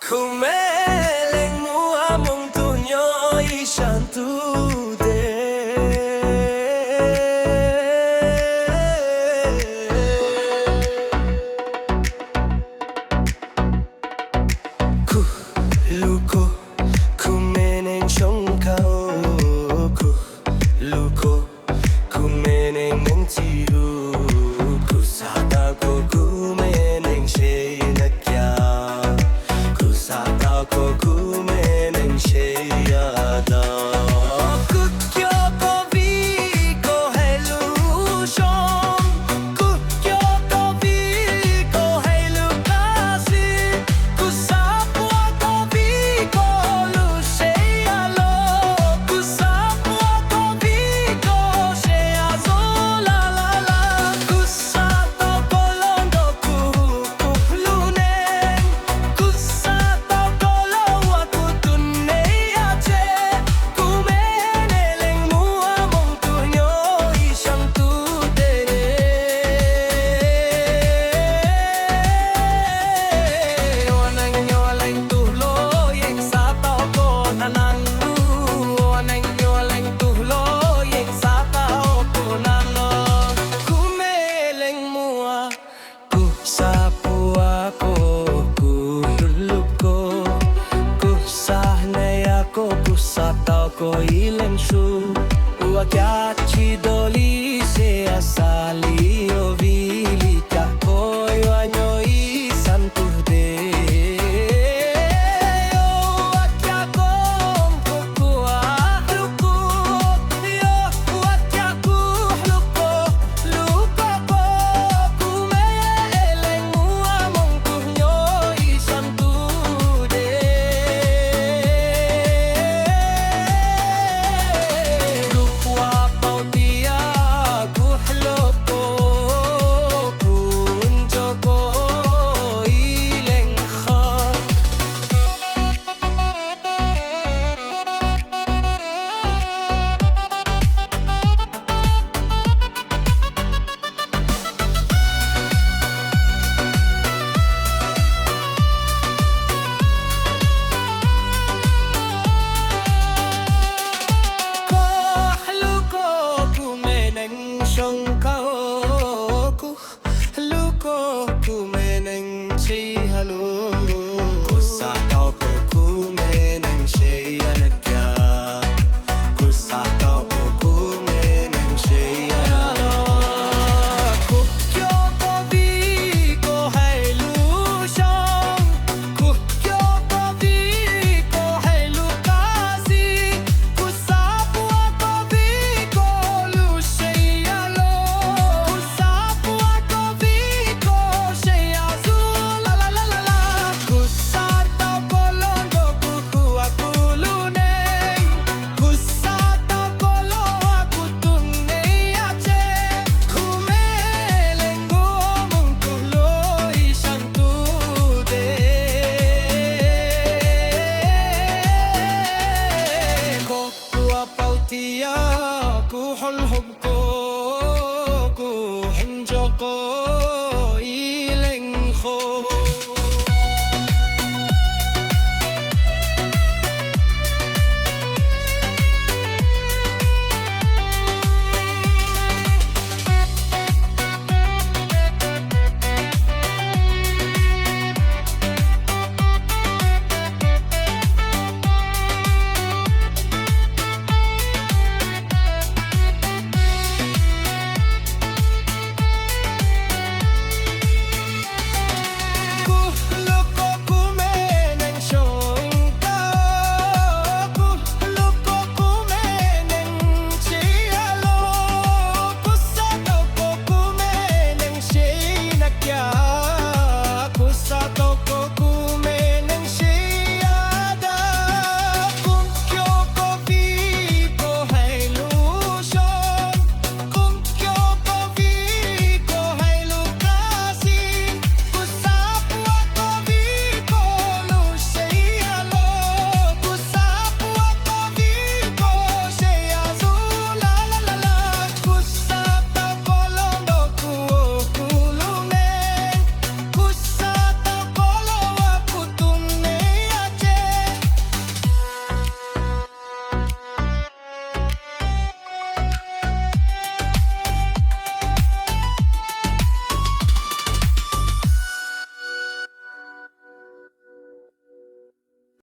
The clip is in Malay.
Kumeleng mo among tunyo isang tude. Luko kumeneng siyong kao. Luko kumeneng ng tiyo. Kusata ko kumeneng siya nakya. Kusata ko kumeneng siya da. Kukyo ko viko helusyon. Kukyo ko viko helukasi. Kusapwa ko viko luseyalo. Kusapwa ko viko siya zolalala. Kusato ko londo kukupluneng. Kusato ko lawa kutuneyache. Kumeneleng mo among tunyo isang tudere. Wanang nyolang tuloy sa tao ko nananu. Wanang nyolang tuloy sa tao ko nano. Kumeleng mo ako sa puwa ko. Kululog ko kusahnay ako sa tao ko ilang su. Uwag ya chidoli se asali.